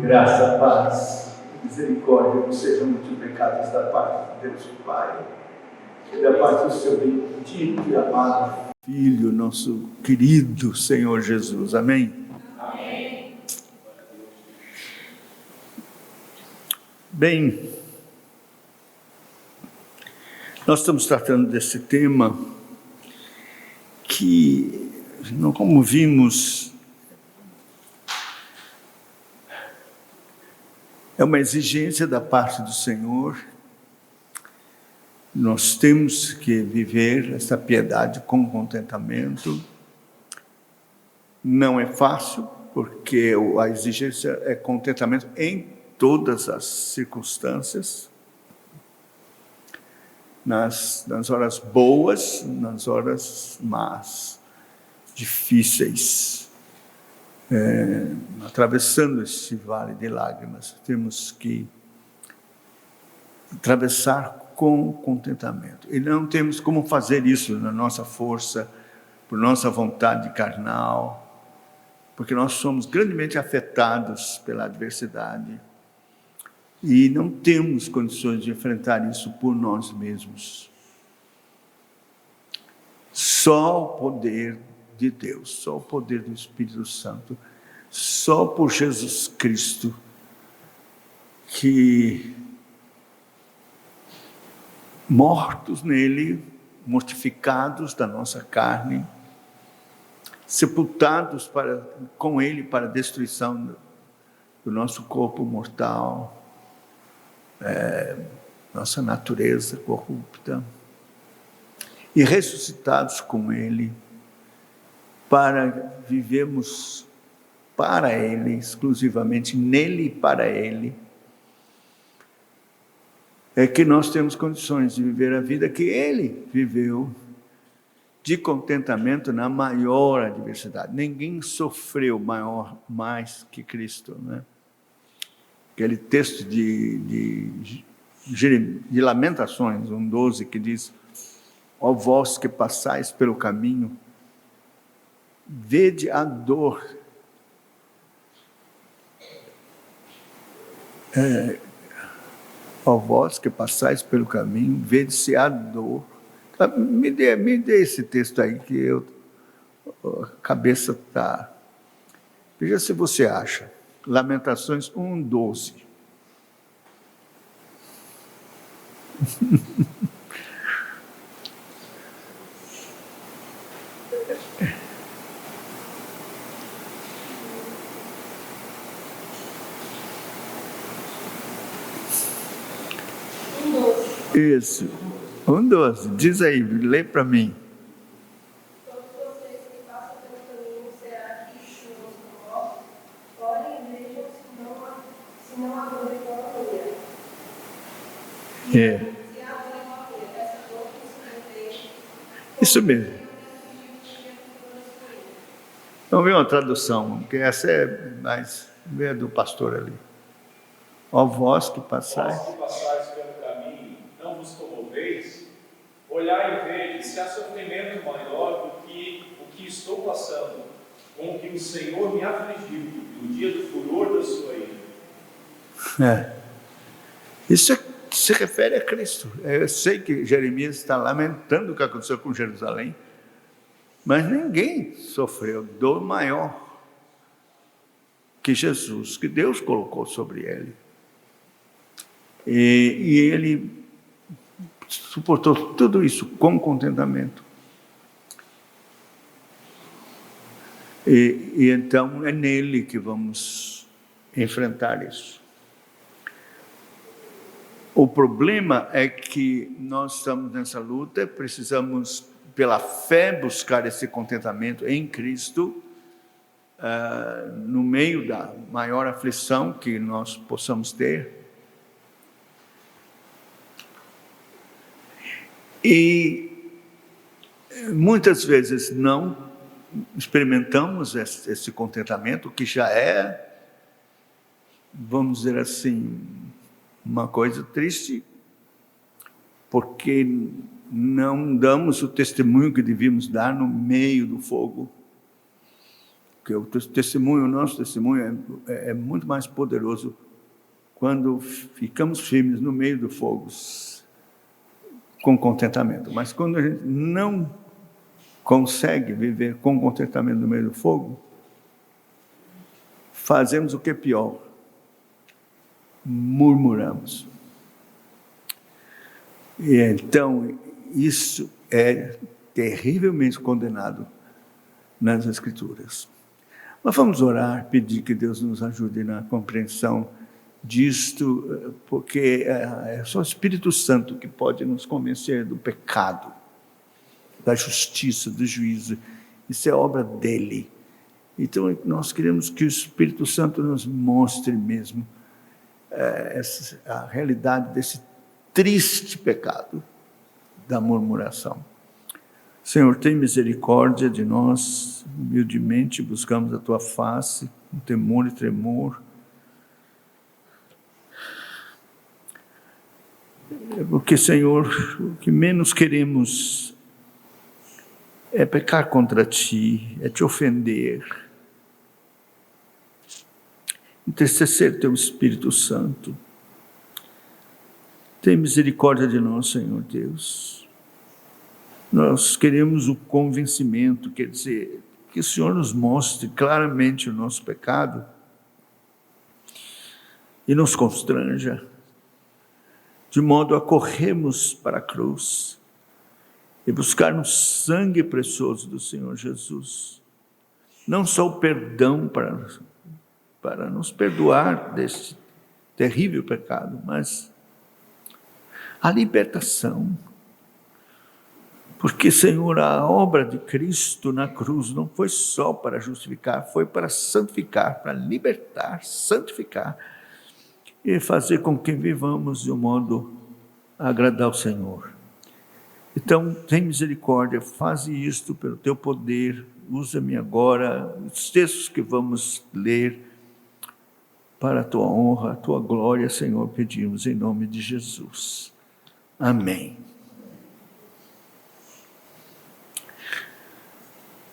Graça, paz, misericórdia não sejam multiplicadas da parte de Deus Pai e da parte do seu bendito e amado Filho, nosso querido Senhor Jesus. Amém? Amém. Bem, nós estamos tratando desse tema que, como vimos, é uma exigência da parte do Senhor. Nós temos que viver essa piedade com contentamento. Não é fácil, porque a exigência é contentamento em todas as circunstâncias, nas horas boas, nas horas más, difíceis. Atravessando esse vale de lágrimas, temos que atravessar com contentamento. E não temos como fazer isso na nossa força, por nossa vontade carnal, porque nós somos grandemente afetados pela adversidade e não temos condições de enfrentar isso por nós mesmos. Só o poder de Deus, só o poder do Espírito Santo, só por Jesus Cristo, que mortos nele, mortificados da nossa carne, sepultados com ele para a destruição do nosso corpo mortal, nossa natureza corrupta, e ressuscitados com ele, para vivermos para ele, exclusivamente nele e para ele, é que nós temos condições de viver a vida que ele viveu, de contentamento na maior adversidade. Ninguém sofreu mais que Cristo, né? Aquele texto de Lamentações, 1:12, que diz: ó vós que passais pelo caminho, vede a dor. Ó vós que passais pelo caminho, vede-se a dor. Me dê esse texto aí, que a cabeça está... Veja se você acha. Lamentações 1:12. Isso, 1:12, diz aí, lê para mim. Todos vocês que passam pelo caminho, será que chuvas no norte? Olhem e vejam se não há dor em Colombia. Se há dor em Colombia, essa dor que se mantém. Isso mesmo. Vamos ver uma tradução, porque essa é mais do pastor ali. Ó vós que passais. Vós que passais pelo caminho, não vos comoveis? Olhai e vede se há sofrimento maior do que o que estou passando, com o que o Senhor me afligiu, no dia do furor da sua ira. Isso se refere a Cristo. Eu sei que Jeremias está lamentando o que aconteceu com Jerusalém, mas ninguém sofreu dor maior que Jesus, que Deus colocou sobre ele. E ele suportou tudo isso com contentamento. E então é nele que vamos enfrentar isso. O problema é que nós estamos nessa luta, precisamos, pela fé, buscar esse contentamento em Cristo, no meio da maior aflição que nós possamos ter. E muitas vezes não experimentamos esse contentamento, que já é, vamos dizer assim, uma coisa triste, porque não damos o testemunho que devíamos dar no meio do fogo. porque o testemunho, o nosso testemunho é muito mais poderoso quando ficamos firmes no meio do fogo, com contentamento. Mas quando a gente não consegue viver com contentamento no meio do fogo, fazemos o que é pior: murmuramos. E então, isso é terrivelmente condenado nas Escrituras. Mas vamos orar, pedir que Deus nos ajude na compreensão disto, porque é só o Espírito Santo que pode nos convencer do pecado, da justiça, do juízo. Isso é obra dele. Então, nós queremos que o Espírito Santo nos mostre mesmo a realidade desse triste pecado da murmuração. Senhor, tem misericórdia de nós, humildemente buscamos a Tua face, com temor e tremor. Porque, Senhor, o que menos queremos é pecar contra Ti, é Te ofender, entristecer Teu Espírito Santo. Tem misericórdia de nós, Senhor Deus. Nós queremos o convencimento, quer dizer, que o Senhor nos mostre claramente o nosso pecado e nos constranja, de modo a corrermos para a cruz e buscarmos sangue precioso do Senhor Jesus. Não só o perdão para nos perdoar deste terrível pecado, mas a libertação. Porque, Senhor, a obra de Cristo na cruz não foi só para justificar, foi para santificar, para libertar, santificar e fazer com que vivamos de um modo a agradar ao Senhor. Então, tem misericórdia, faze isto pelo Teu poder, usa-me agora, os textos que vamos ler, para a Tua honra, a Tua glória, Senhor, pedimos em nome de Jesus. Amém.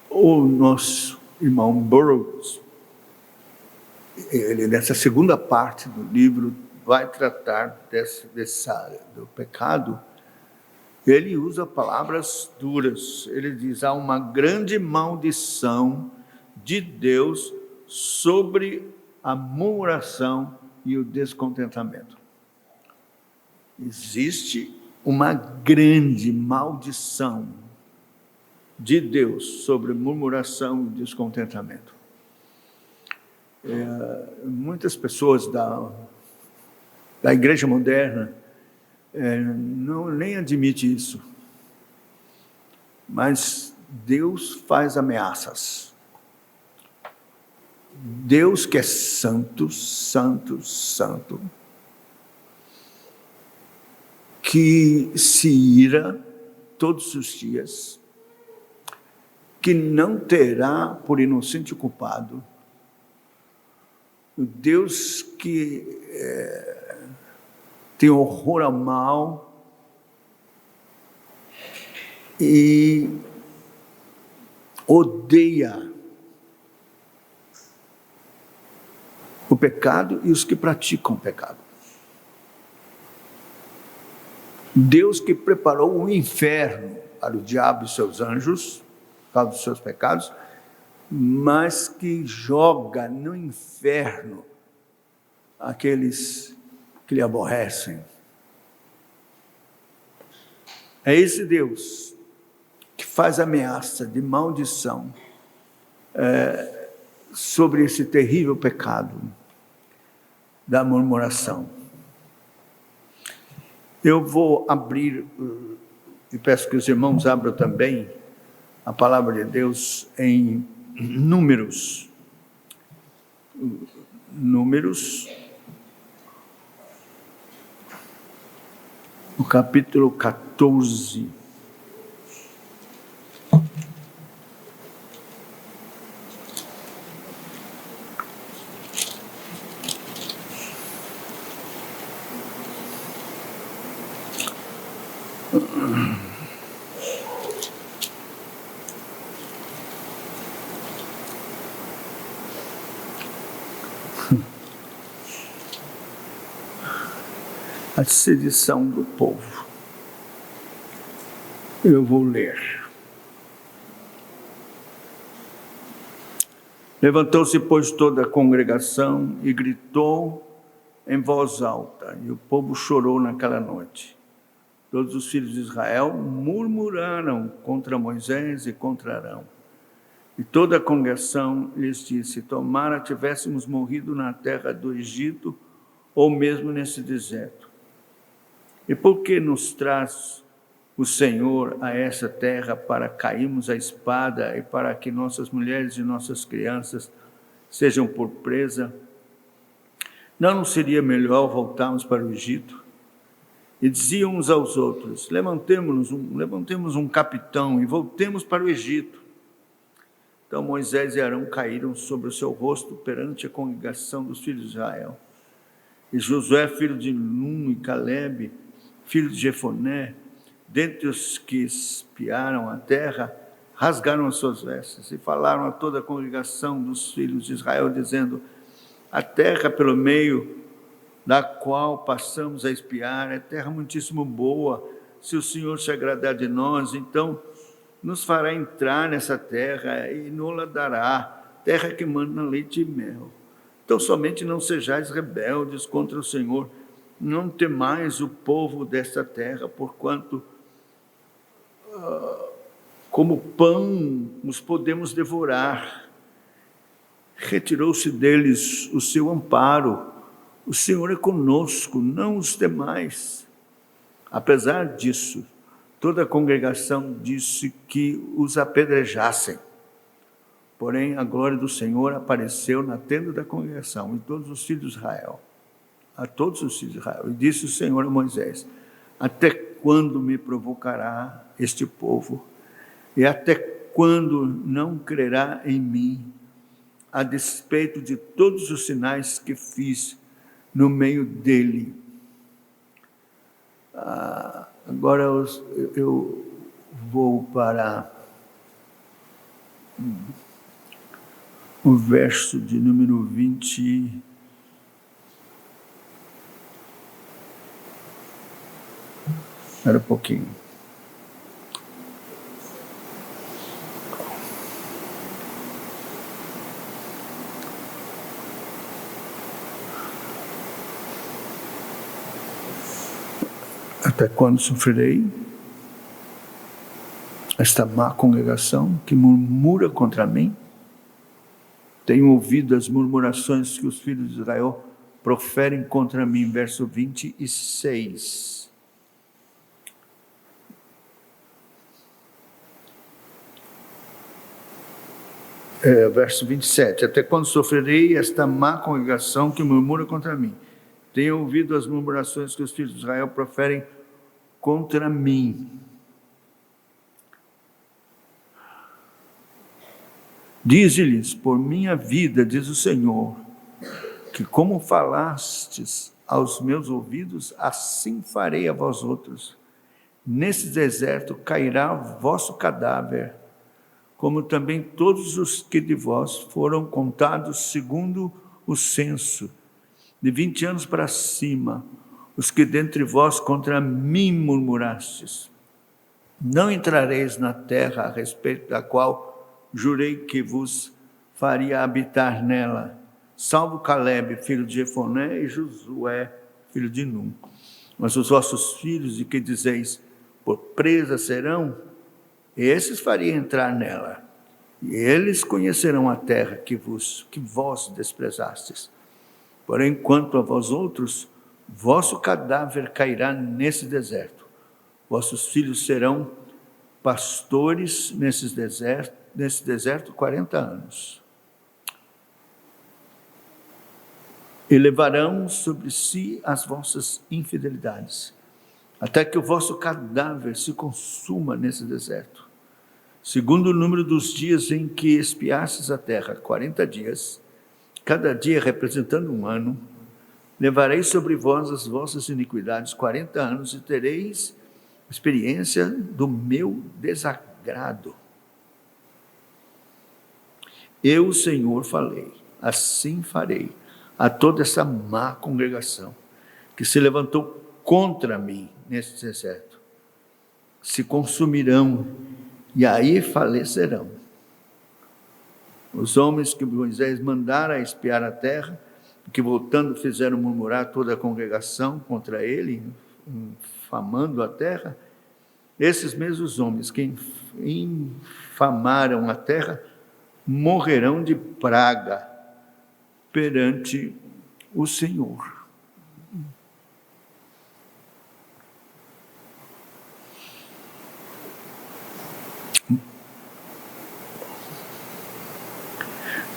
O nosso irmão Burroughs, ele, nessa segunda parte do livro, vai tratar do pecado. Ele usa palavras duras. Ele diz: há uma grande maldição de Deus sobre a murmuração e o descontentamento. Existe uma grande maldição de Deus sobre murmuração e descontentamento. Muitas pessoas da igreja moderna nem admitem isso, mas Deus faz ameaças. Deus que é santo, santo, santo, que se ira todos os dias, que não terá por inocente o culpado, o Deus que tem horror ao mal e odeia o pecado e os que praticam o pecado. Deus que preparou o inferno para o diabo e seus anjos, por causa dos seus pecados, mas que joga no inferno aqueles que lhe aborrecem. É esse Deus que faz ameaça de maldição sobre esse terrível pecado da murmuração. Eu vou abrir, e peço que os irmãos abram também, a palavra de Deus em Números. Números, no capítulo 14. a sedição do povo. Eu vou ler. Levantou-se, pois, toda a congregação e gritou em voz alta, e o povo chorou naquela noite. Todos os filhos de Israel murmuraram contra Moisés e contra Arão. E toda a congregação lhes disse: tomara tivéssemos morrido na terra do Egito, ou mesmo nesse deserto. E por que nos traz o Senhor a essa terra para cairmos à espada e para que nossas mulheres e nossas crianças sejam por presa? Não seria melhor voltarmos para o Egito? E diziam uns aos outros: levantemos um capitão e voltemos para o Egito. Então Moisés e Arão caíram sobre o seu rosto perante a congregação dos filhos de Israel. E Josué, filho de Num, e Calebe, filho de Jefoné, dentre os que espiaram a terra, rasgaram as suas vestes e falaram a toda a congregação dos filhos de Israel, dizendo: a terra pelo meio da qual passamos a espiar é terra muitíssimo boa. Se o Senhor se agradar de nós, então nos fará entrar nessa terra e nos dará, terra que manda leite e mel. Então somente não sejais rebeldes contra o Senhor, não temais o povo desta terra, porquanto como pão os podemos devorar. Retirou-se deles o seu amparo. O Senhor é conosco, não os temais. Apesar disso, toda a congregação disse que os apedrejassem. Porém, a glória do Senhor apareceu na tenda da congregação e todos os filhos de Israel. A todos os filhos de Israel. E disse o Senhor a Moisés: até quando me provocará este povo? E até quando não crerá em mim, a despeito de todos os sinais que fiz no meio dele? Agora eu vou para o verso de número 20. Espera um pouquinho. Até quando sofrerei esta má congregação que murmura contra mim? Tenho ouvido as murmurações que os filhos de Israel proferem contra mim. Verso 26. Verso 27. Até quando sofrerei esta má congregação que murmura contra mim? Tenho ouvido as murmurações que os filhos de Israel proferem contra mim. Dize-lhes: por minha vida, diz o Senhor, que como falastes aos meus ouvidos, assim farei a vós outros. Nesse deserto cairá vosso cadáver, como também todos os que de vós foram contados segundo o censo, de 20 anos para cima, os que dentre vós contra mim murmurastes. Não entrareis na terra a respeito da qual jurei que vos faria habitar nela, salvo Calebe, filho de Jefoné, e Josué, filho de Num. Mas os vossos filhos, de que dizeis, por presa serão, esses faria entrar nela, e eles conhecerão a terra que vós desprezastes. Porém, quanto a vós outros, vosso cadáver cairá nesse deserto. Vossos filhos serão pastores nesse deserto 40 anos. E levarão sobre si as vossas infidelidades, até que o vosso cadáver se consuma nesse deserto. Segundo o número dos dias em que espiastes a terra, 40 dias, cada dia representando um ano, levarei sobre vós as vossas iniquidades 40 anos e tereis experiência do meu desagrado. Eu, o Senhor, falei, assim farei a toda essa má congregação, que se levantou contra mim nesse deserto se consumirão e aí falecerão. Os homens que Moisés mandara espiar a terra, que voltando fizeram murmurar toda a congregação contra ele, infamando a terra, esses mesmos homens que infamaram a terra morrerão de praga perante o Senhor.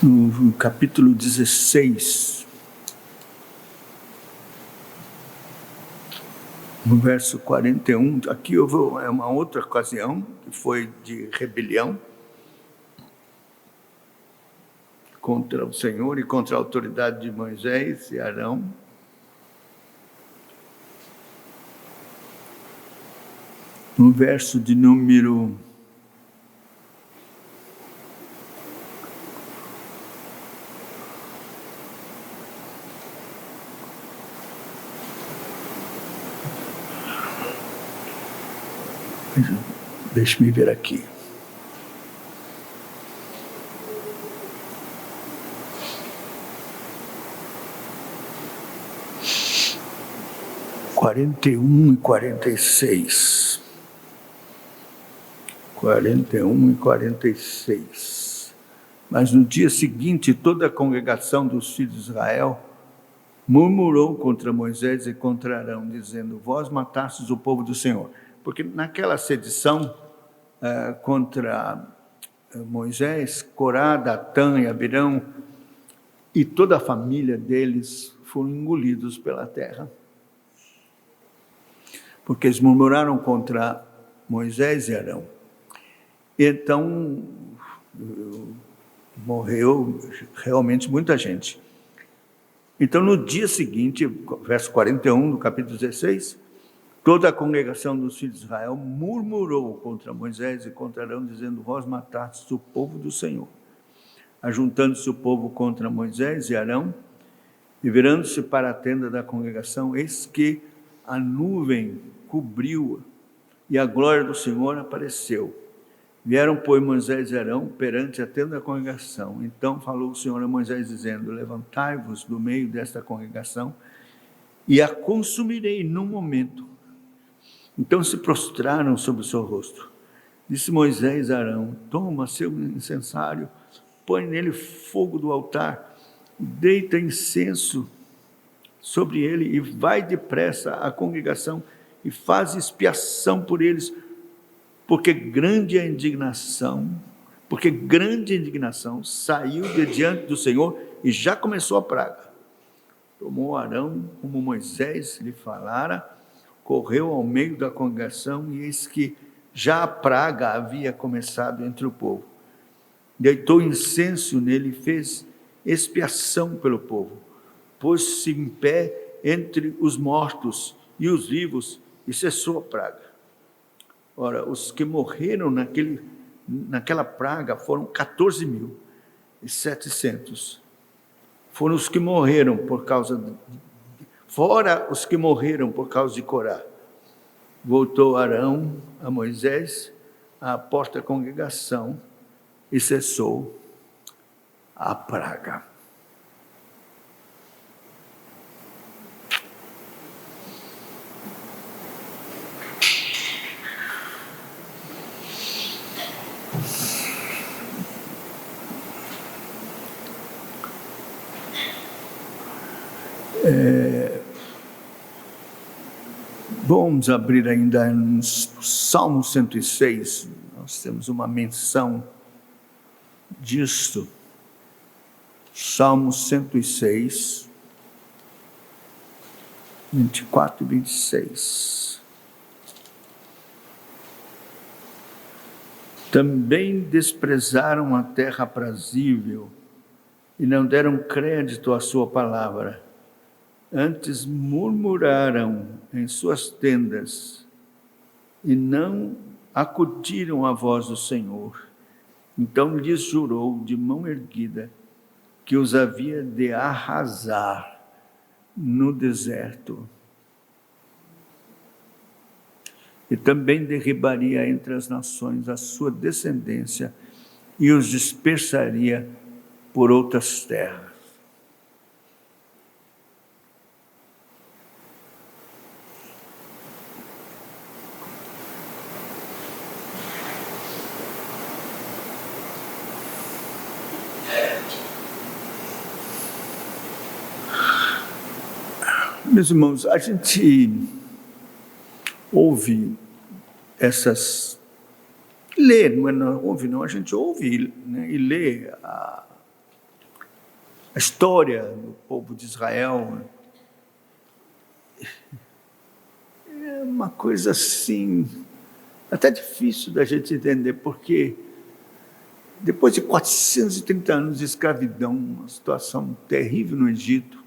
No capítulo 16, no verso 41, aqui houve uma outra ocasião, que foi de rebelião contra o Senhor e contra a autoridade de Moisés e Arão. No verso de número 'Deixe-me ver aqui. Quarenta e 46. 41 e 46. Mas no dia seguinte, toda a congregação dos filhos de Israel murmurou contra Moisés e contra Arão, dizendo: vós matastes o povo do Senhor. Porque naquela sedição contra Moisés, Corá, Datã e Abirão e toda a família deles foram engolidos pela terra. Porque eles murmuraram contra Moisés e Arão. Então, morreu realmente muita gente. Então, no dia seguinte, verso 41 do capítulo 16, toda a congregação dos filhos de Israel murmurou contra Moisés e contra Arão, dizendo: vós matastes o povo do Senhor. Ajuntando-se o povo contra Moisés e Arão, e virando-se para a tenda da congregação, eis que a nuvem cobriu-a, e a glória do Senhor apareceu. Vieram, pois, Moisés e Arão perante a tenda da congregação. Então falou o Senhor a Moisés, dizendo: levantai-vos do meio desta congregação, e a consumirei num momento. Então se prostraram sobre o seu rosto. Disse Moisés a Arão: toma seu incensário, põe nele fogo do altar, deita incenso sobre ele e vai depressa à congregação e faz expiação por eles, porque grande é a indignação, saiu de diante do Senhor e já começou a praga. Tomou Arão, como Moisés lhe falara, correu ao meio da congregação, e eis que já a praga havia começado entre o povo. Deitou incenso nele e fez expiação pelo povo. Pôs-se em pé entre os mortos e os vivos, e cessou a praga. Ora, os que morreram naquela praga foram 14.700. Foram os que morreram por causa fora os que morreram por causa de Corá. Voltou Arão a Moisés à porta da congregação e cessou a praga. Vamos abrir ainda no Salmo 106, nós temos uma menção disto. Salmo 106, 24 e 26. Também desprezaram a terra aprazível e não deram crédito à sua palavra. Antes murmuraram em suas tendas e não acudiram à voz do Senhor. Então lhes jurou de mão erguida que os havia de arrasar no deserto. e também derribaria entre as nações a sua descendência e os dispersaria por outras terras. Meus irmãos, a gente ouve essas... Lê, a gente ouve, né, e lê a história do povo de Israel. É uma coisa assim, até difícil da gente entender, porque depois de 430 anos de escravidão, uma situação terrível no Egito,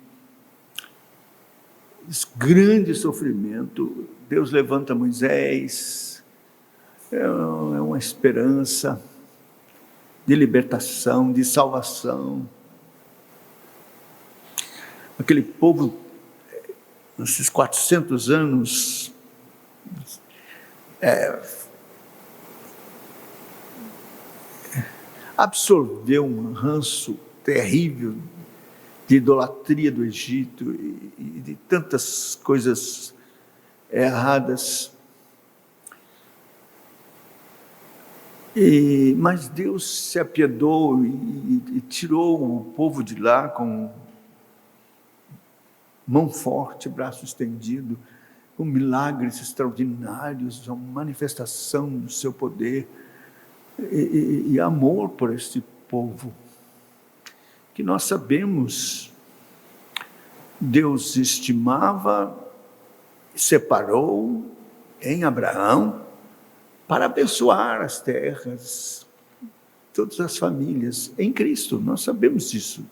esse grande sofrimento, Deus levanta Moisés, é uma esperança de libertação, de salvação. Aquele povo, nesses 400 anos, absorveu um ranço terrível de idolatria do Egito e de tantas coisas erradas. Mas Deus se apiedou e tirou o povo de lá com mão forte, braço estendido, com milagres extraordinários, uma manifestação do seu poder e amor por este povo, que nós sabemos, Deus estimava, separou em Abraão para abençoar as terras, todas as famílias, em Cristo, nós sabemos disso.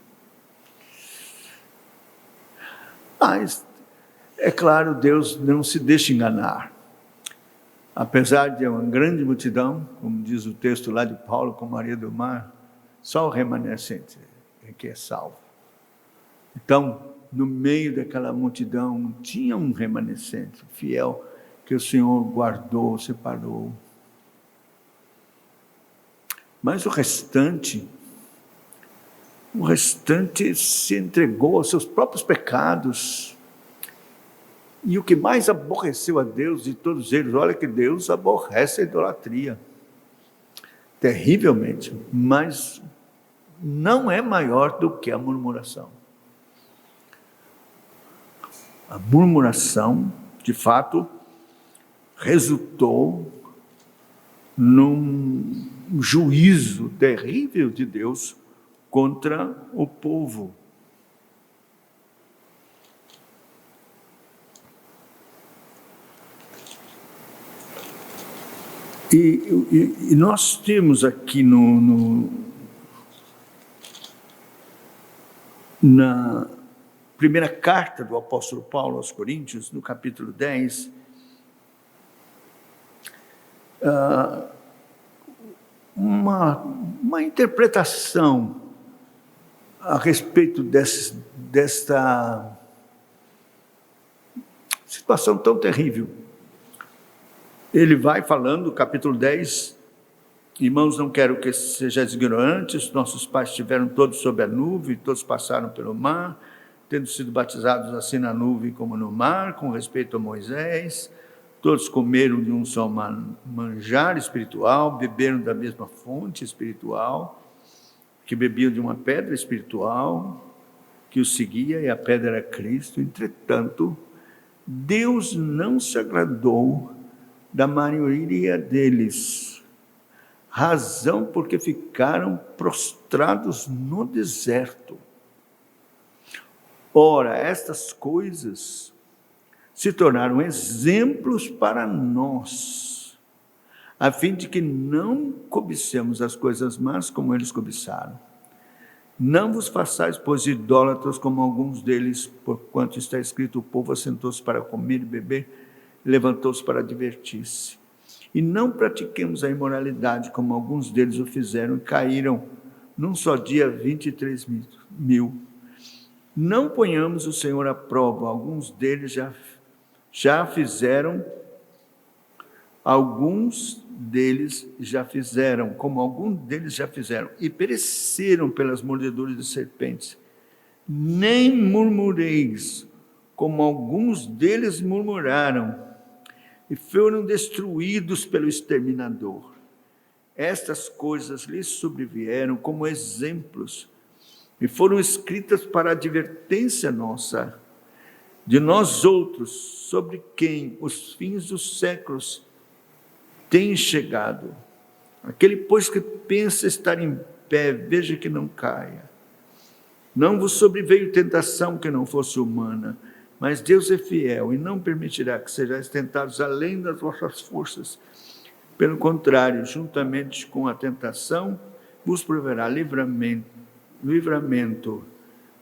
Mas, é claro, Deus não se deixa enganar. Apesar de uma grande multidão, como diz o texto lá de Paulo com Maria do Mar, só o remanescente é que é salvo. Então, no meio daquela multidão, tinha um remanescente fiel que o Senhor guardou, separou. Mas o restante se entregou aos seus próprios pecados. E o que mais aborreceu a Deus de todos eles, olha que Deus aborrece a idolatria, terrivelmente, mas não é maior do que a murmuração. A murmuração, de fato, resultou num juízo terrível de Deus contra o povo. E nós temos aqui na primeira carta do apóstolo Paulo aos Coríntios, no capítulo 10, uma interpretação a respeito desta situação tão terrível. Ele vai falando, capítulo 10, irmãos, não quero que sejais ignorantes, nossos pais estiveram todos sob a nuvem, todos passaram pelo mar, tendo sido batizados assim na nuvem como no mar, com respeito a Moisés, todos comeram de um só manjar espiritual, beberam da mesma fonte espiritual, que bebiam de uma pedra espiritual, que os seguia, e a pedra era Cristo. Entretanto, Deus não se agradou da maioria deles, razão porque ficaram prostrados no deserto. Ora, estas coisas se tornaram exemplos para nós, a fim de que não cobicemos as coisas más como eles cobiçaram. Não vos façais, pois, idólatras como alguns deles, porquanto está escrito, o povo assentou-se para comer e beber, levantou-se para divertir-se. E não pratiquemos a imoralidade, como alguns deles o fizeram, e caíram num só dia 23 mil. Não ponhamos o Senhor à prova, alguns deles já fizeram alguns deles já fizeram, e pereceram pelas mordeduras de serpentes. Nem murmureis, como alguns deles murmuraram, e foram destruídos pelo exterminador. Estas coisas lhes sobrevieram como exemplos, e foram escritas para advertência nossa, de nós outros, sobre quem os fins dos séculos têm chegado. Aquele, pois, que pensa estar em pé, veja que não caia. Não vos sobreveio tentação que não fosse humana, mas Deus é fiel e não permitirá que sejais tentados além das vossas forças. Pelo contrário, juntamente com a tentação, vos proverá livramento,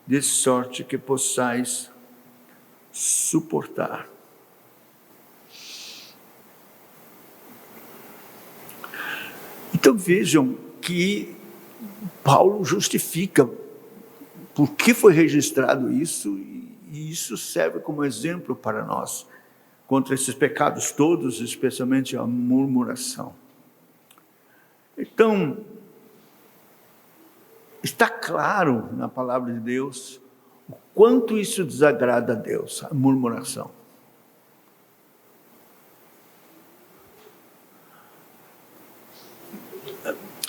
de sorte que possais suportar. Então vejam que Paulo justifica por que foi registrado isso, e isso serve como exemplo para nós, contra esses pecados todos, especialmente a murmuração. Então, está claro na palavra de Deus o quanto isso desagrada a Deus, a murmuração.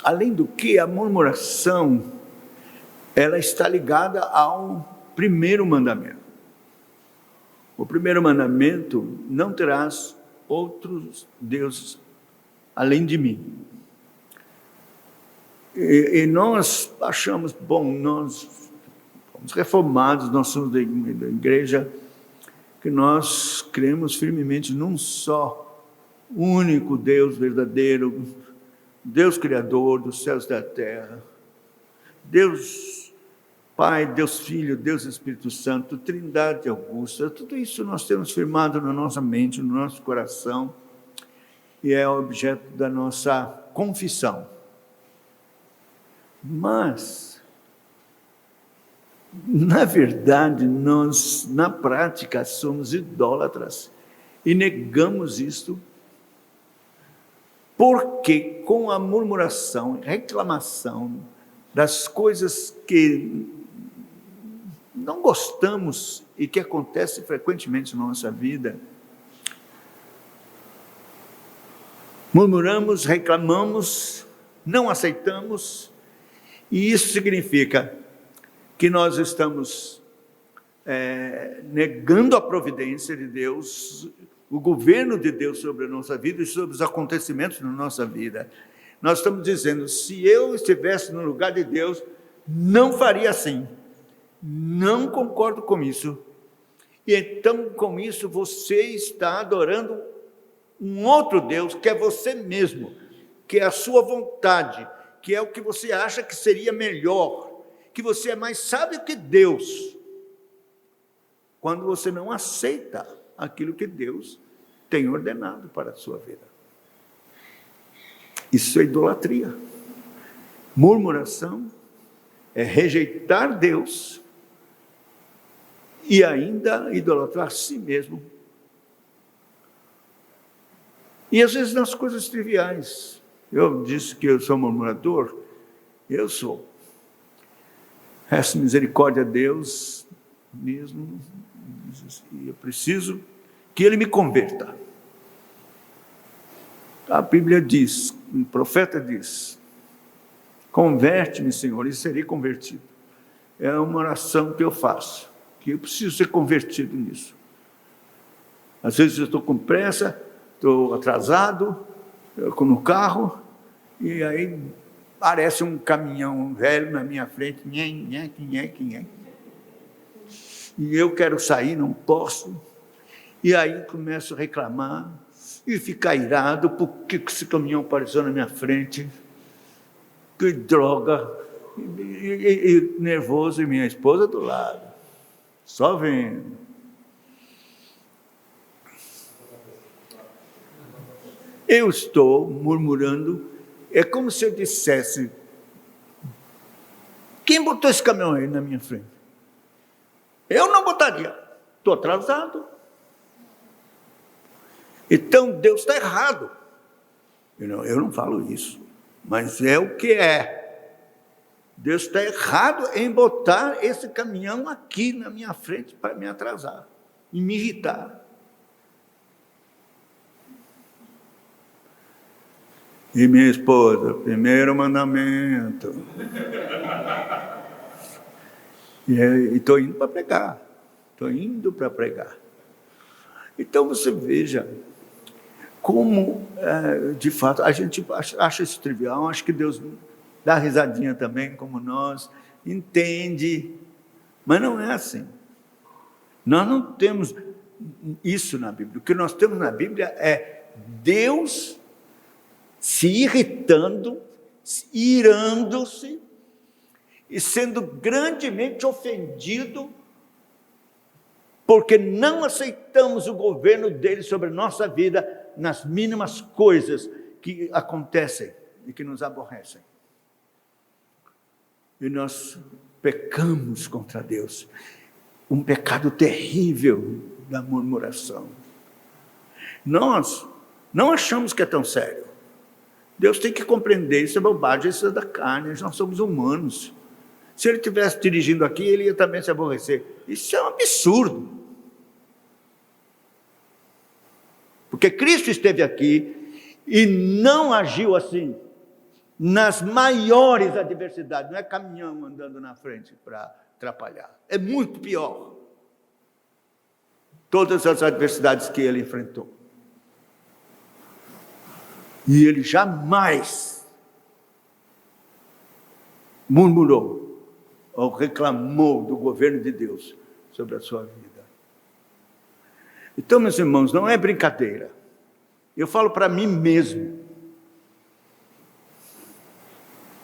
Além do que, a murmuração, ela está ligada ao primeiro mandamento. O primeiro mandamento: não terás outros deuses além de mim. E nós achamos, bom, nós somos reformados, nós somos da igreja, que nós cremos firmemente num só, único Deus verdadeiro, Deus Criador dos céus e da terra, Deus Pai, Deus Filho, Deus Espírito Santo, Trindade augusta. Tudo isso nós temos firmado na nossa mente, no nosso coração, e é objeto da nossa confissão. Mas, na verdade, nós, na prática, somos idólatras e negamos isto, porque com a murmuração, reclamação das coisas que não gostamos e que acontecem frequentemente na nossa vida, murmuramos, reclamamos, não aceitamos, e isso significa que nós estamos negando a providência de Deus, o governo de Deus sobre a nossa vida e sobre os acontecimentos na nossa vida. Nós estamos dizendo: se eu estivesse no lugar de Deus, não faria assim, não concordo com isso. E então, com isso, você está adorando um outro Deus, que é você mesmo, que é a sua vontade, que é o que você acha que seria melhor, que você é mais sábio que Deus, quando você não aceita aquilo que Deus tem ordenado para a sua vida. Isso é idolatria. Murmuração é rejeitar Deus e ainda idolatrar a si mesmo. E às vezes nas coisas triviais. Eu disse que eu sou murmurador, eu sou. Peço misericórdia a Deus mesmo, e eu preciso que Ele me converta. A Bíblia diz, o profeta diz: converte-me, Senhor, e serei convertido. É uma oração que eu faço, que eu preciso ser convertido nisso. Às vezes eu estou com pressa, estou atrasado, eu estou no carro, e aí parece um caminhão velho na minha frente, e eu quero sair, não posso, e aí começo a reclamar, e ficar irado, porque esse caminhão apareceu na minha frente, que droga, e nervoso, e minha esposa do lado, só vendo. Eu estou murmurando, é como se eu dissesse: quem botou esse caminhão aí na minha frente? Eu não botaria, estou atrasado. Então Deus está errado. Eu não falo isso, mas é o que é. Deus está errado em botar esse caminhão aqui na minha frente para me atrasar e me irritar. E minha esposa, primeiro mandamento. E estou indo para pregar. Estou indo para pregar. Então você veja como, de fato, a gente acha isso trivial, acho que Deus dá risadinha também, como nós, entende, mas não é assim. Nós não temos isso na Bíblia. O que nós temos na Bíblia é Deus se irritando, irando-se e sendo grandemente ofendido porque não aceitamos o governo dele sobre a nossa vida nas mínimas coisas que acontecem e que nos aborrecem. E nós pecamos contra Deus. Um pecado terrível da murmuração. Nós não achamos que é tão sério. Deus tem que compreender, isso é bobagem, isso é da carne, nós somos humanos. Se ele estivesse dirigindo aqui, ele ia também se aborrecer. Isso é um absurdo. Porque Cristo esteve aqui e não agiu assim nas maiores adversidades. Não é caminhão andando na frente para atrapalhar. É muito pior. Todas as adversidades que ele enfrentou. E ele jamais murmurou ou reclamou do governo de Deus sobre a sua vida. Então, meus irmãos, não é brincadeira. Eu falo para mim mesmo.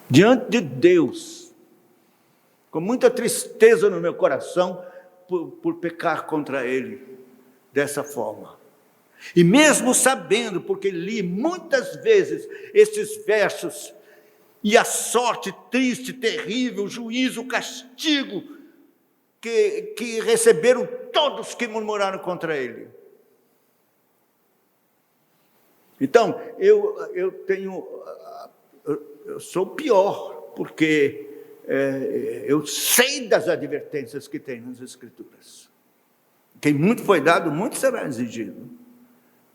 Diante de Deus, com muita tristeza no meu coração, por pecar contra Ele dessa forma. E mesmo sabendo, porque li muitas vezes esses versos, e a sorte triste, terrível, o juízo, o castigo, que receberam todos que murmuraram contra ele. Então, eu sou pior, porque eu sei das advertências que tem nas Escrituras. Quem muito foi dado, muito será exigido.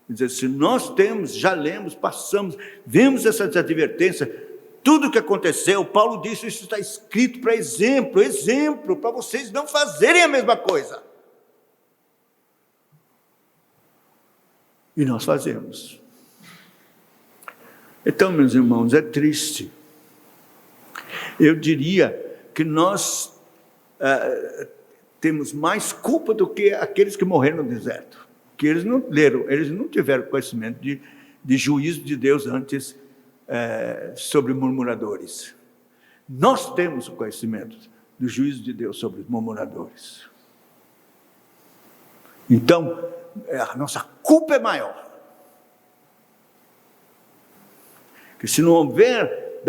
Quer dizer, se nós temos, já lemos, passamos, vemos essas advertências, tudo o que aconteceu, Paulo disse, isso está escrito para exemplo, para vocês não fazerem a mesma coisa. E nós fazemos. Então, meus irmãos, é triste. Eu diria que nós temos mais culpa do que aqueles que morreram no deserto. Que eles não leram, eles não tiveram conhecimento de juízo de Deus antes sobre murmuradores. Nós temos o conhecimento do juízo de Deus sobre os murmuradores. Então, a nossa culpa é maior. Que se não houver,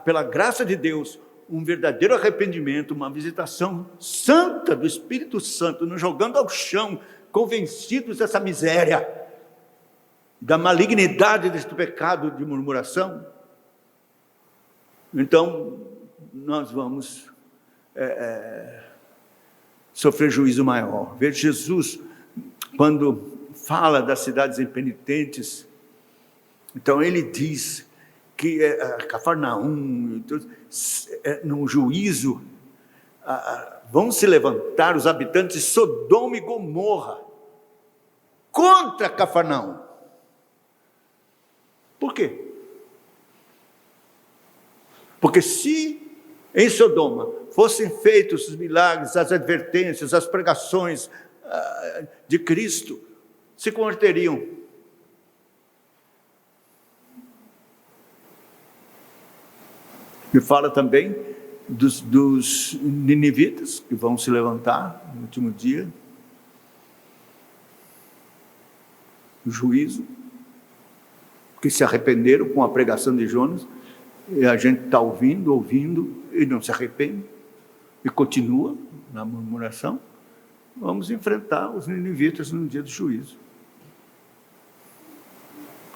pela graça de Deus, um verdadeiro arrependimento, uma visitação santa do Espírito Santo, nos jogando ao chão, convencidos dessa miséria, da malignidade deste pecado de murmuração, então nós vamos sofrer juízo maior. Veja Jesus, quando fala das cidades impenitentes, então ele diz que Cafarnaum, no juízo, vão se levantar os habitantes de Sodoma e Gomorra contra Cafarnaum. Por quê? Porque se em Sodoma fossem feitos os milagres, as advertências, as pregações de Cristo, se converteriam. E fala também dos ninivitas que vão se levantar no último dia, o juízo, que se arrependeram com a pregação de Jonas, e a gente está ouvindo, e não se arrepende, e continua na murmuração. Vamos enfrentar os ninivitas no dia do juízo.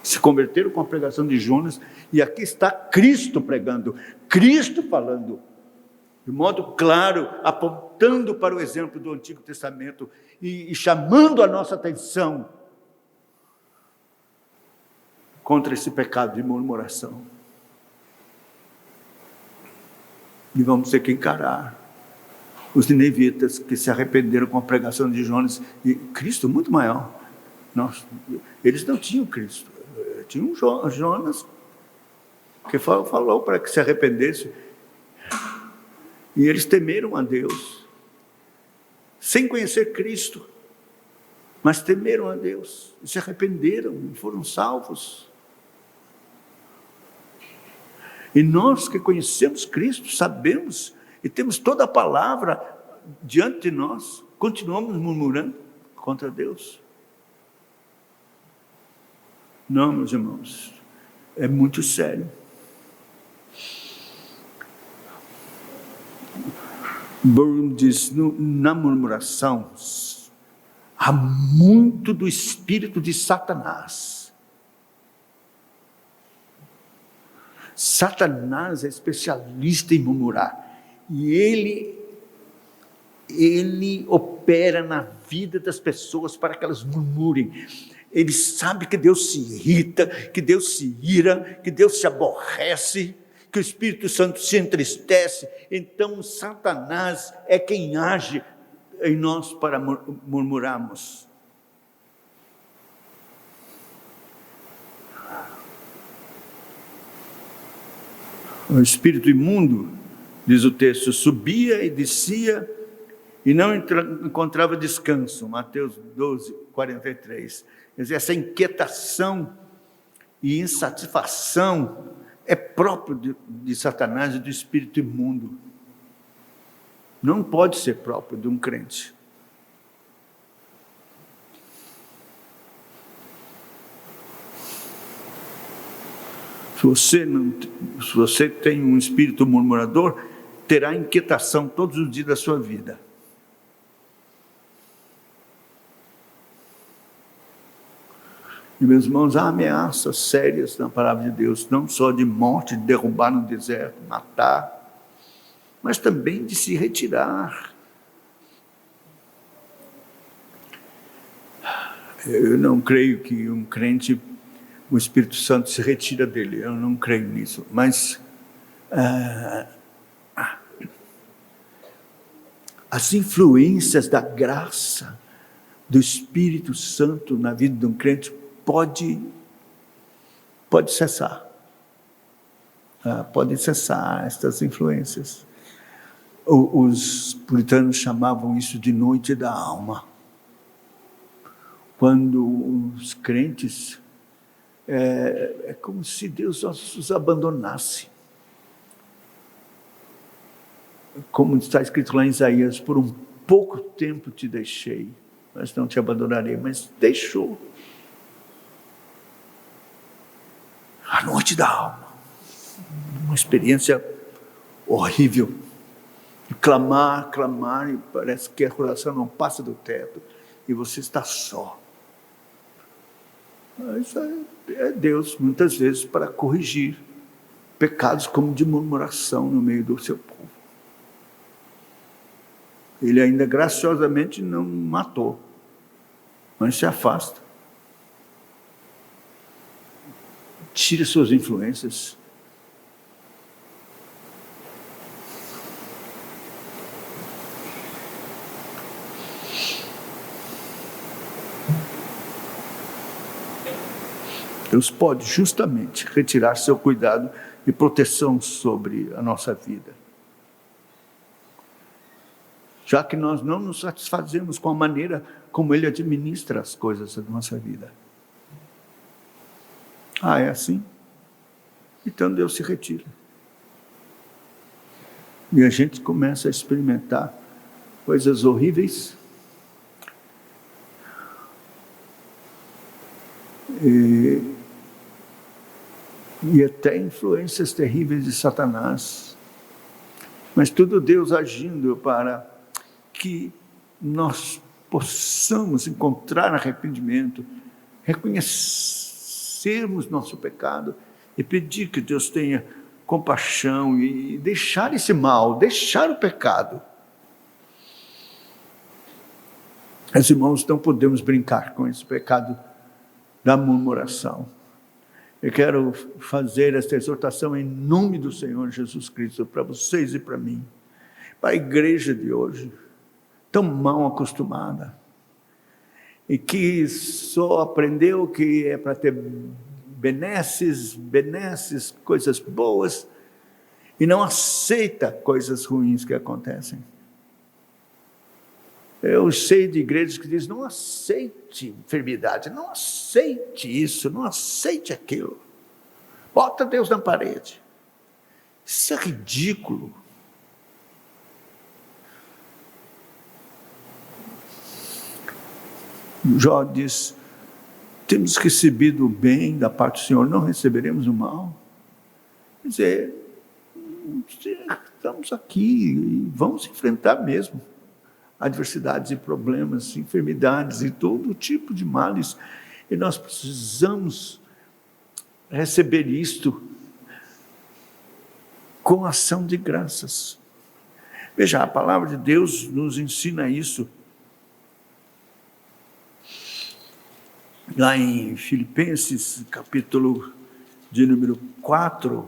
Se converteram com a pregação de Jonas, e aqui está Cristo pregando, Cristo falando, de modo claro, apontando para o exemplo do Antigo Testamento e chamando a nossa atenção contra esse pecado de murmuração. E vamos ter que encarar os ninivitas que se arrependeram com a pregação de Jonas, e Cristo muito maior. Eles não tinham Cristo, tinham Jonas que falou para que se arrependesse, e eles temeram a Deus, sem conhecer Cristo, mas temeram a Deus, e se arrependeram, e foram salvos. E nós que conhecemos Cristo, sabemos, e temos toda a palavra diante de nós, continuamos murmurando contra Deus? Não, meus irmãos, é muito sério. Burns diz, na murmuração, há muito do espírito de Satanás. Satanás é especialista em murmurar. E ele opera na vida das pessoas para que elas murmurem. Ele sabe que Deus se irrita, que Deus se ira, que Deus se aborrece, que o Espírito Santo se entristece. Então, Satanás é quem age em nós para murmurarmos. O espírito imundo, diz o texto, subia e descia e não encontrava descanso. Mateus 12, 43. Quer dizer, essa inquietação e insatisfação é próprio de Satanás e do espírito imundo. Não pode ser próprio de um crente. Se você tem um espírito murmurador, terá inquietação todos os dias da sua vida. E, meus irmãos, há ameaças sérias na palavra de Deus, não só de morte, de derrubar no deserto, matar, mas também de se retirar. Eu não creio que um crente, o Espírito Santo se retira dele, eu não creio nisso, mas as influências da graça do Espírito Santo na vida de um crente pode cessar. Podem cessar estas influências. Os puritanos chamavam isso de noite da alma. Quando os crentes, é como se Deus os abandonasse. Como está escrito lá em Isaías, por um pouco tempo te deixei, mas não te abandonarei, mas deixou. A noite da alma, uma experiência horrível, de clamar, e parece que a coração não passa do teto, e você está só. Mas é Deus, muitas vezes, para corrigir pecados como de murmuração no meio do seu povo. Ele ainda graciosamente não matou, mas se afasta. Tira suas influências. Deus pode justamente retirar seu cuidado e proteção sobre a nossa vida. Já que nós não nos satisfazemos com a maneira como Ele administra as coisas da nossa vida. É assim? Então Deus se retira. E a gente começa a experimentar coisas horríveis. E até influências terríveis de Satanás. Mas tudo Deus agindo para que nós possamos encontrar arrependimento, reconhecer reconhecermos nosso pecado e pedir que Deus tenha compaixão e deixar esse mal, deixar o pecado. Meus irmãos, não podemos brincar com esse pecado da murmuração. Eu quero fazer esta exortação em nome do Senhor Jesus Cristo, para vocês e para mim, para a igreja de hoje, tão mal acostumada, e que só aprendeu que é para ter benesses, coisas boas, e não aceita coisas ruins que acontecem. Eu sei de igrejas que dizem, não aceite enfermidade, não aceite isso, não aceite aquilo. Bota Deus na parede. Isso é ridículo. Jó diz, temos recebido o bem da parte do Senhor, não receberemos o mal. Quer dizer, estamos aqui e vamos enfrentar mesmo adversidades e problemas, enfermidades e todo tipo de males, e nós precisamos receber isto com ação de graças. Veja, a palavra de Deus nos ensina isso. Lá em Filipenses, capítulo de número 4,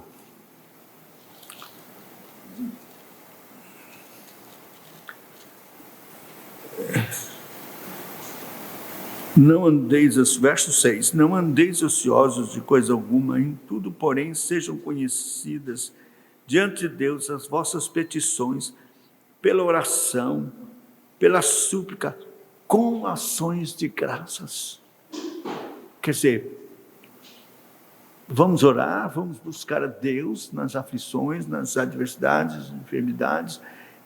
não andeis, verso 6, não andeis ociosos de coisa alguma, em tudo, porém, sejam conhecidas diante de Deus as vossas petições, pela oração, pela súplica, com ações de graças. Quer dizer, vamos orar, vamos buscar a Deus nas aflições, nas adversidades, enfermidades.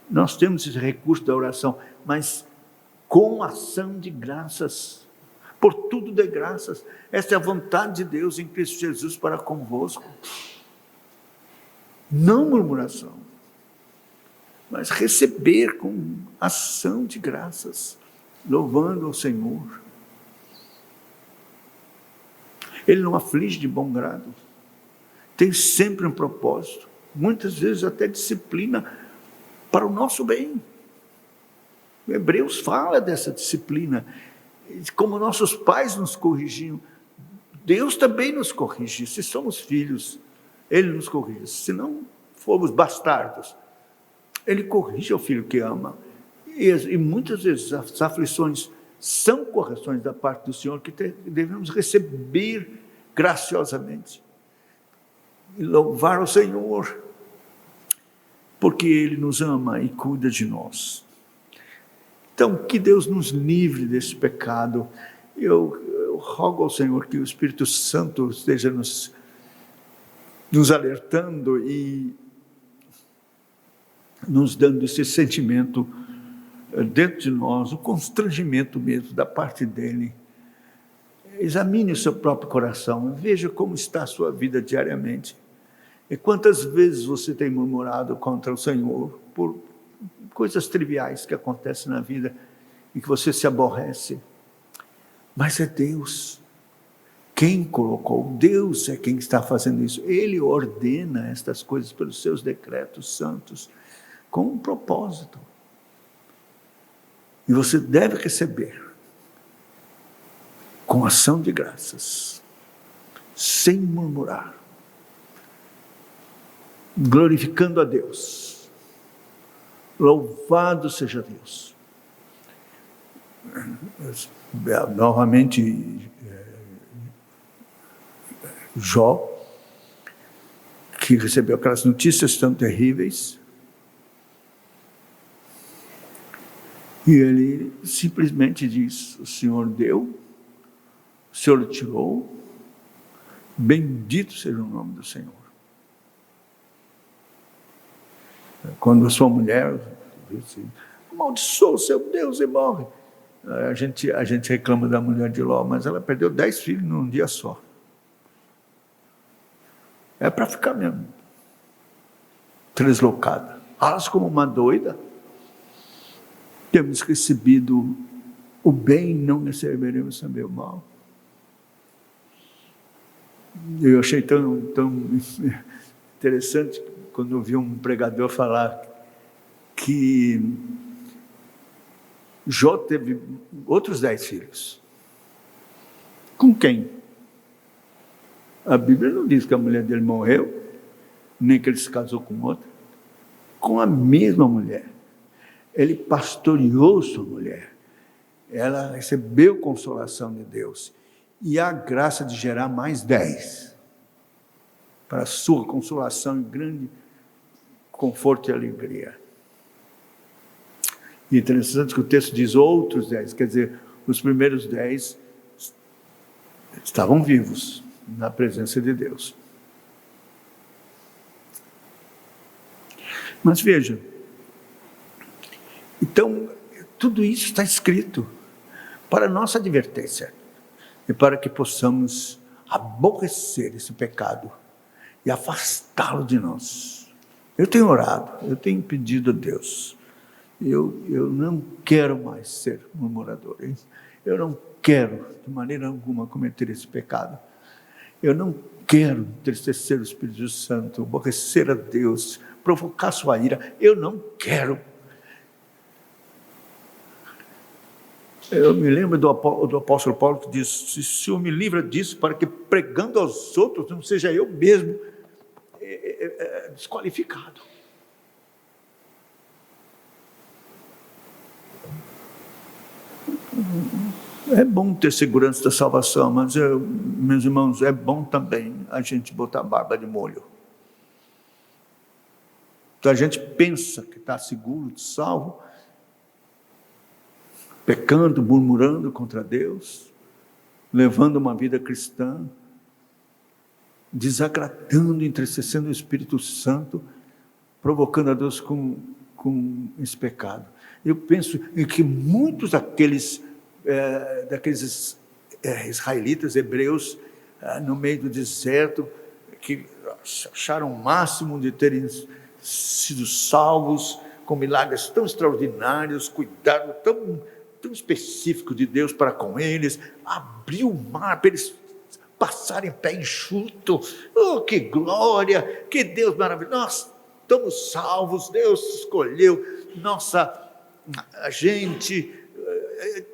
Nós temos esse recurso da oração, mas com ação de graças. Por tudo dê graças. Esta é a vontade de Deus em Cristo Jesus para convosco. Não murmuração, mas receber com ação de graças, louvando ao Senhor. Ele não aflige de bom grado, tem sempre um propósito, muitas vezes até disciplina para o nosso bem. O Hebreus fala dessa disciplina, como nossos pais nos corrigiam, Deus também nos corrige. Se somos filhos, Ele nos corrige. Se não formos bastardos, Ele corrige o filho que ama. E muitas vezes as aflições são correções da parte do Senhor que devemos receber graciosamente. E louvar o Senhor, porque Ele nos ama e cuida de nós. Então, que Deus nos livre desse pecado. Eu rogo ao Senhor que o Espírito Santo esteja nos alertando e nos dando esse sentimento dentro de nós, o constrangimento mesmo da parte dEle. Examine o seu próprio coração, veja como está a sua vida diariamente. E quantas vezes você tem murmurado contra o Senhor por coisas triviais que acontecem na vida e que você se aborrece. Mas é Deus quem colocou, Deus é quem está fazendo isso. Ele ordena estas coisas pelos seus decretos santos, com um propósito. E você deve receber com ação de graças, sem murmurar, glorificando a Deus. Louvado seja Deus. Novamente, Jó, que recebeu aquelas notícias tão terríveis, e ele simplesmente diz, o Senhor deu, o Senhor tirou, bendito seja o nome do Senhor. Quando a sua mulher disse, amaldiçoa o seu Deus e morre. A gente reclama da mulher de Ló, mas ela perdeu 10 filhos num dia só. É para ficar mesmo deslocada. Elas como uma doida. Temos recebido o bem, não receberemos também o mal. Eu achei tão interessante quando eu vi um pregador falar que Jó teve outros 10 filhos. Com quem? A Bíblia não diz que a mulher dele morreu, nem que ele se casou com outra. Com a mesma mulher. Ele pastoreou sua mulher. Ela recebeu consolação de Deus. E a graça de gerar mais 10. Para a sua consolação e grande conforto e alegria. E interessante que o texto diz outros 10, quer dizer, os primeiros 10 estavam vivos na presença de Deus. Mas veja, então, tudo isso está escrito para nossa advertência e para que possamos aborrecer esse pecado e afastá-lo de nós. Eu tenho orado, eu tenho pedido a Deus, eu não quero mais ser murmurador, eu não quero de maneira alguma cometer esse pecado, eu não quero entristecer o Espírito Santo, aborrecer a Deus, provocar sua ira, eu não quero. Eu me lembro do apóstolo Paulo que diz: se o Senhor me livra disso, para que pregando aos outros não seja eu mesmo desqualificado. É bom ter segurança da salvação, mas, meus irmãos, é bom também a gente botar barba de molho. Então a gente pensa que está seguro, salvo, pecando, murmurando contra Deus, levando uma vida cristã, desagradando, entristecendo o Espírito Santo, provocando a Deus com esse pecado. Eu penso em que muitos daqueles israelitas, hebreus, no meio do deserto, que acharam o máximo de terem sido salvos, com milagres tão extraordinários, cuidado tão específico de Deus para com eles, abriu o mar para eles passarem pé enxuto. Oh, que glória, que Deus maravilhoso, nós estamos salvos, Deus escolheu a gente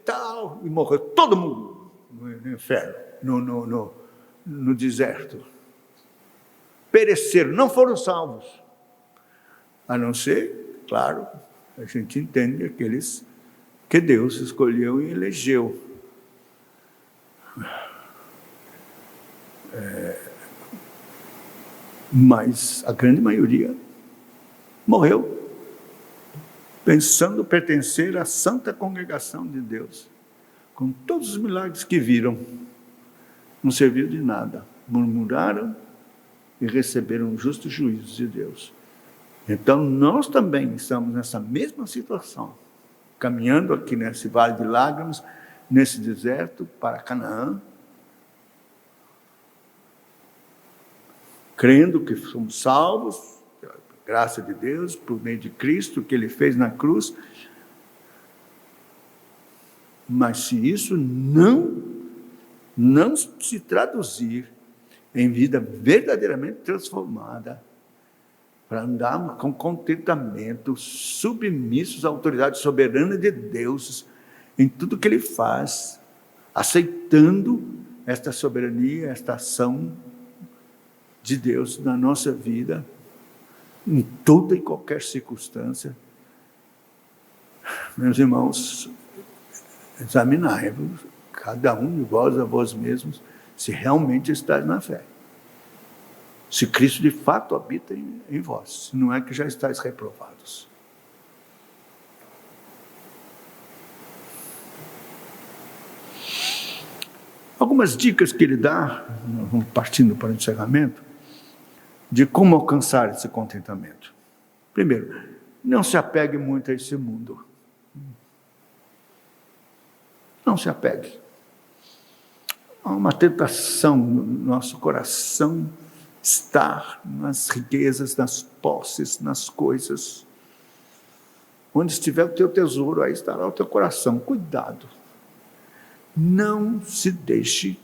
tal, e morreu todo mundo no inferno, no deserto, pereceram, não foram salvos, a não ser, claro, a gente entende aqueles que Deus escolheu e elegeu. Mas a grande maioria morreu pensando pertencer à santa congregação de Deus, com todos os milagres que viram, não serviu de nada, murmuraram e receberam um justo juízo de Deus. Então nós também estamos nessa mesma situação, caminhando aqui nesse vale de lágrimas, nesse deserto para Canaã, crendo que somos salvos, pela graça de Deus, por meio de Cristo, que Ele fez na cruz. Mas se isso não se traduzir em vida verdadeiramente transformada, para andarmos com contentamento, submissos à autoridade soberana de Deus, em tudo que Ele faz, aceitando esta soberania, esta ação de Deus na nossa vida, em toda e qualquer circunstância. Meus irmãos, examinai-vos, cada um de vós a vós mesmos, se realmente estáis na fé. Se Cristo de fato habita em vós, se não é que já estáis reprovados. Algumas dicas que ele dá, vamos partindo para o encerramento, de como alcançar esse contentamento. Primeiro, não se apegue muito a esse mundo. Não se apegue. Há uma tentação no nosso coração estar nas riquezas, nas posses, nas coisas. Onde estiver o teu tesouro, aí estará o teu coração. Cuidado. Não se deixe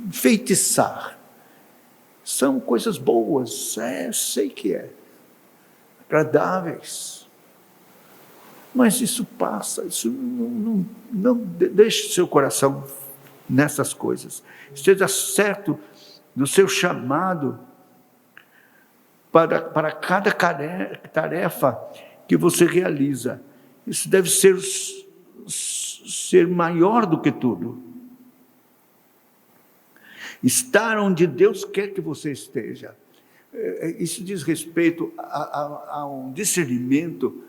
enfeitiçar. São coisas boas, sei que é, agradáveis. Mas isso passa, isso não deixe seu coração nessas coisas. Esteja certo do seu chamado para cada tarefa que você realiza. Isso deve ser maior do que tudo. Estar onde Deus quer que você esteja. Isso diz respeito a um discernimento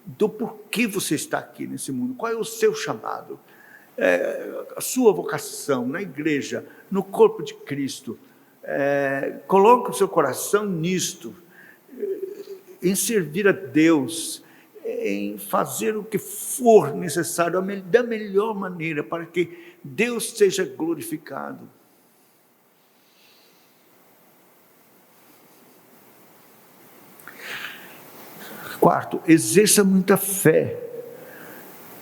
do porquê você está aqui nesse mundo. Qual é o seu chamado? A sua vocação na igreja, no corpo de Cristo. Coloque o seu coração nisto, em servir a Deus, em fazer o que for necessário da melhor maneira, para que Deus seja glorificado. Quarto, exerça muita fé.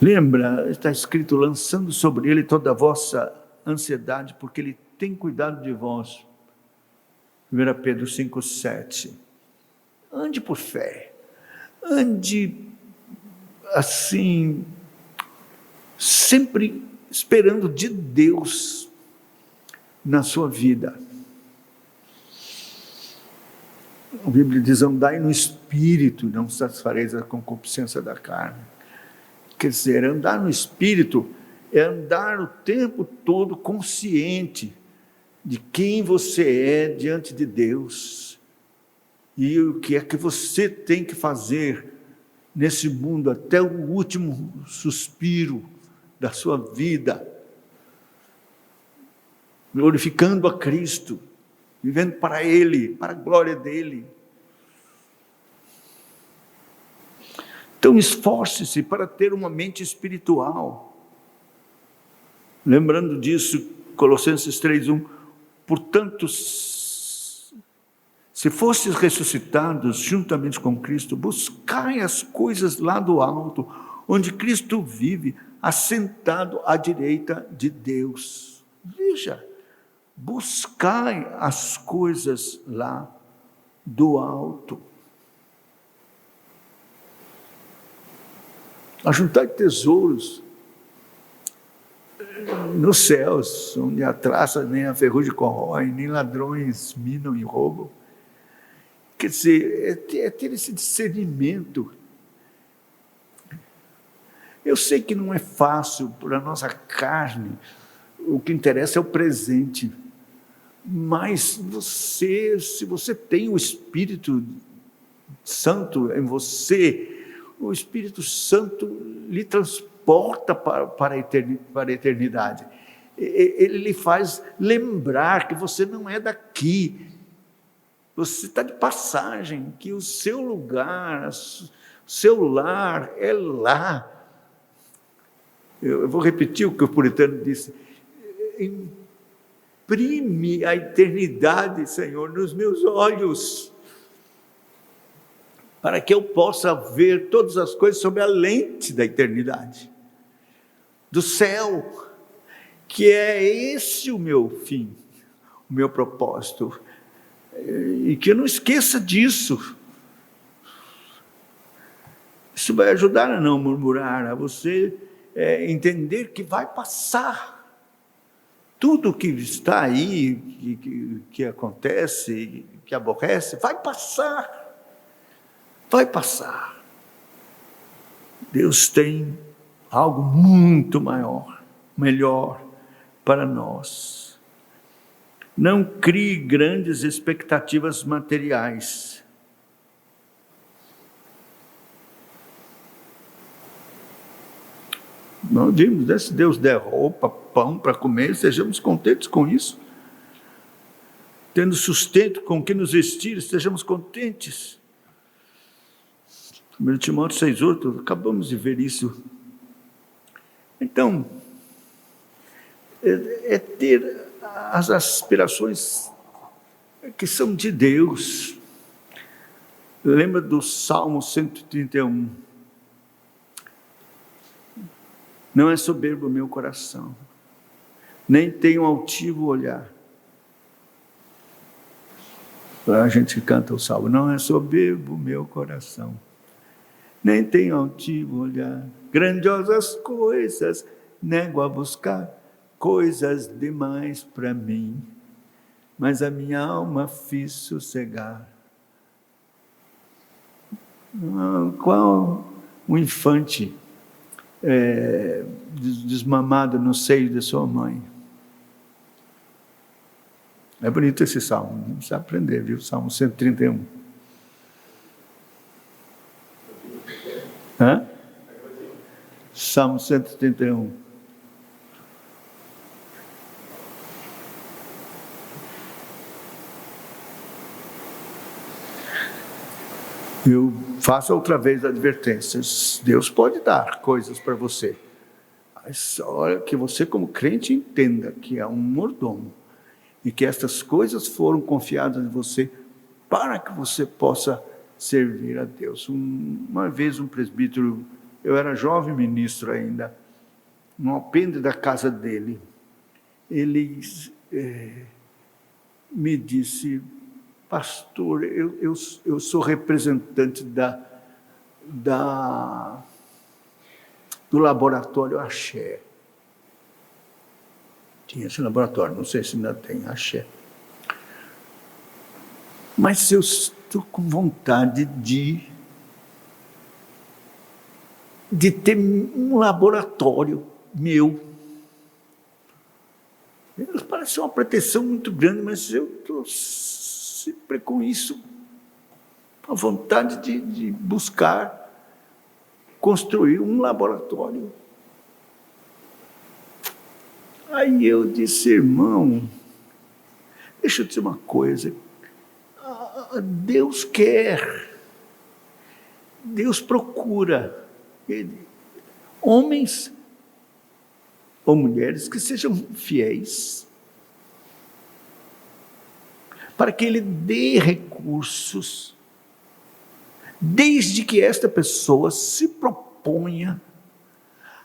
Lembra, está escrito, lançando sobre ele toda a vossa ansiedade, porque ele tem cuidado de vós. 1 Pedro 5,7. Ande por fé. Ande assim, sempre esperando de Deus na sua vida. A Bíblia diz, andai no Espírito, não satisfareis a concupiscência da carne. Quer dizer, andar no Espírito é andar o tempo todo consciente de quem você é diante de Deus e o que é que você tem que fazer nesse mundo até o último suspiro da sua vida, glorificando a Cristo, vivendo para Ele, para a glória dEle. Então esforce-se para ter uma mente espiritual. Lembrando disso, Colossenses 3:1, portanto, se fostes ressuscitados juntamente com Cristo, buscai as coisas lá do alto, onde Cristo vive, assentado à direita de Deus. Veja, buscai as coisas lá do alto. Ajuntai tesouros nos céus, onde a traça nem a ferrugem corrói, nem ladrões minam e roubam. Quer dizer, é ter esse discernimento. Eu sei que não é fácil para a nossa carne, o que interessa é o presente. Mas se você tem o Espírito Santo em você, o Espírito Santo lhe transporta para a eternidade. Ele lhe faz lembrar que você não é daqui. Você está de passagem, que o seu lugar, o seu lar é lá. Eu vou repetir o que o puritano disse. Imprime a eternidade, Senhor, nos meus olhos, para que eu possa ver todas as coisas sob a lente da eternidade, do céu, que é esse o meu fim, o meu propósito, e que eu não esqueça disso. Isso vai ajudar a não murmurar, a você entender que vai passar. Tudo que está aí, que acontece, que aborrece, vai passar. Vai passar. Deus tem algo muito maior, melhor para nós. Não crie grandes expectativas materiais. Nós vimos, né? Se Deus der roupa, pão para comer, sejamos contentes com isso. Tendo sustento com que nos vestir, sejamos contentes. 1 Timóteo 6,8, acabamos de ver isso. Então, é ter as aspirações que são de Deus. Lembra do Salmo 131. Não é soberbo o meu coração, nem tenho altivo olhar. A gente canta o salmo, não é soberbo meu coração, nem tenho altivo olhar, grandiosas coisas nego a buscar, coisas demais para mim, mas a minha alma fiz sossegar. Qual um infante desmamado no seio de sua mãe. É bonito esse salmo, não precisa aprender, viu? Salmo 131. Hã? Salmo 131. Eu faço outra vez advertências. Deus pode dar coisas para você. Mas olha, que você como crente entenda que é um mordomo e que estas coisas foram confiadas em você para que você possa servir a Deus. Uma vez um presbítero, eu era jovem ministro ainda, no alpendre da casa dele, ele me disse: pastor, eu sou representante do laboratório Axé. Tinha esse laboratório, não sei se ainda tem, Axé. Mas eu estou com vontade de ter um laboratório meu. Parece uma pretensão muito grande, mas eu estou sempre com isso, a vontade de buscar construir um laboratório. Aí eu disse: irmão, deixa eu dizer uma coisa, Deus quer, Deus procura homens ou mulheres que sejam fiéis, para que Ele dê recursos, desde que esta pessoa se proponha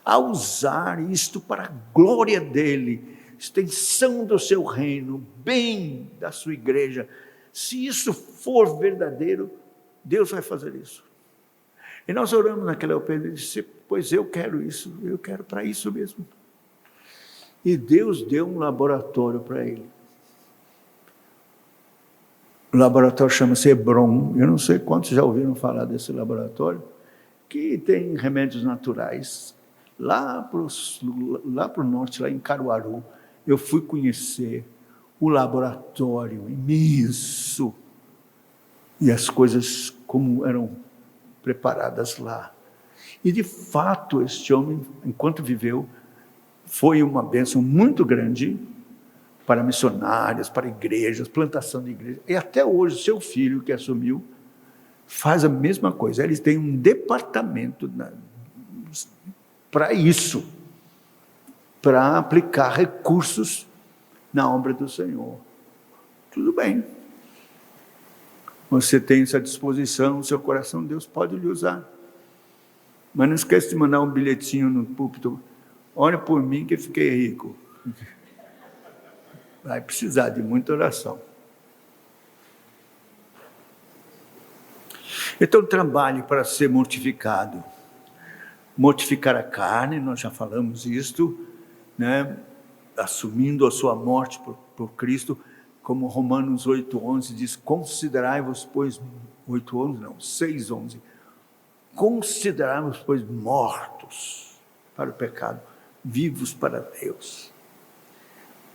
a usar isto para a glória dEle, extensão do seu reino, bem da sua igreja. Se isso for verdadeiro, Deus vai fazer isso. E nós oramos naquela alpendre e disse: pois eu quero isso, eu quero para isso mesmo. E Deus deu um laboratório para ele. O laboratório chama-se Hebron. Eu não sei quantos já ouviram falar desse laboratório, que tem remédios naturais. Lá para o norte, lá em Caruaru, eu fui conhecer o laboratório imenso e as coisas como eram preparadas lá. E de fato, este homem, enquanto viveu, foi uma bênção muito grande para missionários, para igrejas, plantação de igrejas. E até hoje, seu filho que assumiu faz a mesma coisa. Eles têm um departamento para isso, para aplicar recursos na obra do Senhor. Tudo bem. Você tem essa disposição, seu coração, Deus pode lhe usar. Mas não esquece de mandar um bilhetinho no púlpito: olha por mim que fiquei rico. Vai precisar de muita oração. Então trabalhe para ser mortificado. Mortificar a carne, nós já falamos isto, né? Assumindo a sua morte por Cristo, como Romanos 8:11 diz: considerai-vos, pois, 8:11 não, 6:11, considerai-vos, pois, mortos para o pecado, vivos para Deus.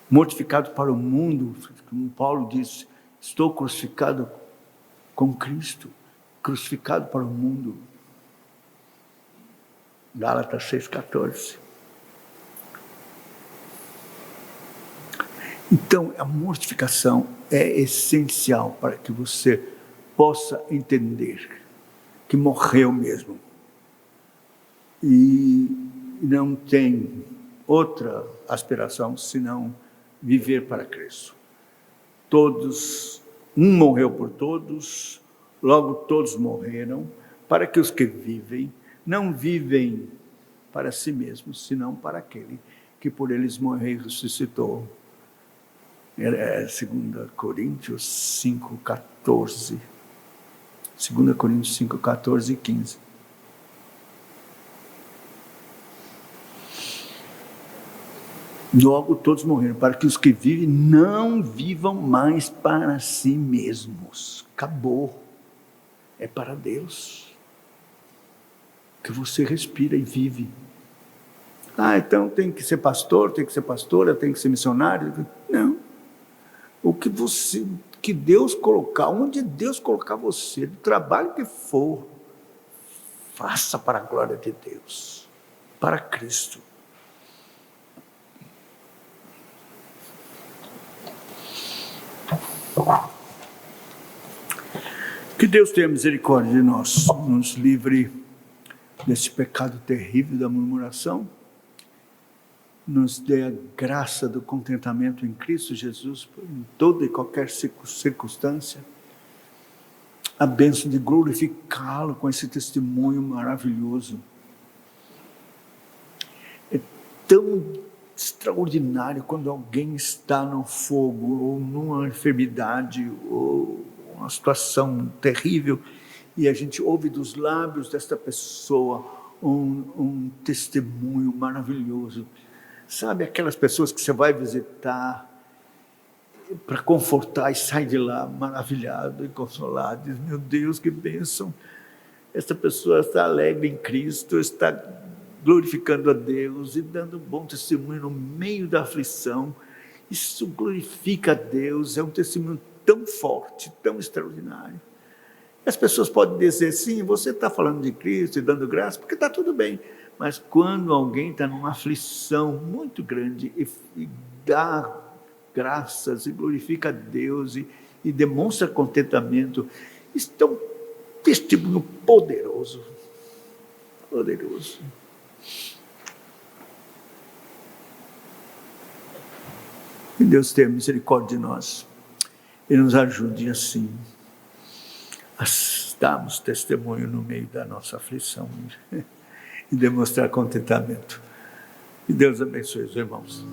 Mortificado para o mundo, como Paulo disse: estou crucificado com Cristo, crucificado para o mundo. Gálatas 6:14. Então, a mortificação é essencial para que você possa entender que morreu mesmo. E não tem outra aspiração senão viver para Cristo. Todos, um morreu por todos, logo todos morreram, para que os que vivem, não vivem para si mesmos, senão para aquele que por eles morreu e ressuscitou. É 2 Coríntios 5,14. 2 Coríntios 5,14 e 15. Logo todos morreram, para que os que vivem não vivam mais para si mesmos. Acabou. É para Deus. Que você respira e vive. Então tem que ser pastor, tem que ser pastora, tem que ser missionário. Não. Que Deus colocar, onde Deus colocar você, do trabalho que for, faça para a glória de Deus, para Cristo. Que Deus tenha misericórdia de nós, nos livre desse pecado terrível da murmuração, nos dê a graça do contentamento em Cristo Jesus, em toda e qualquer circunstância, a bênção de glorificá-lo com esse testemunho maravilhoso. É tão extraordinário quando alguém está no fogo, ou numa enfermidade, ou uma situação terrível, e a gente ouve dos lábios desta pessoa um testemunho maravilhoso. Sabe aquelas pessoas que você vai visitar para confortar e sai de lá maravilhado e consolado, diz, meu Deus, que bênção, essa pessoa está alegre em Cristo, está glorificando a Deus e dando um bom testemunho no meio da aflição. Isso glorifica a Deus, é um testemunho tão forte, tão extraordinário. As pessoas podem dizer, sim, você está falando de Cristo e dando graça, porque está tudo bem. Mas quando alguém está numa aflição muito grande e dá graças e glorifica a Deus e demonstra contentamento, isso é um testemunho poderoso. Poderoso. Que Deus tenha misericórdia de nós e nos ajude assim a darmos testemunho no meio da nossa aflição e demonstrar contentamento. Que Deus abençoe os irmãos.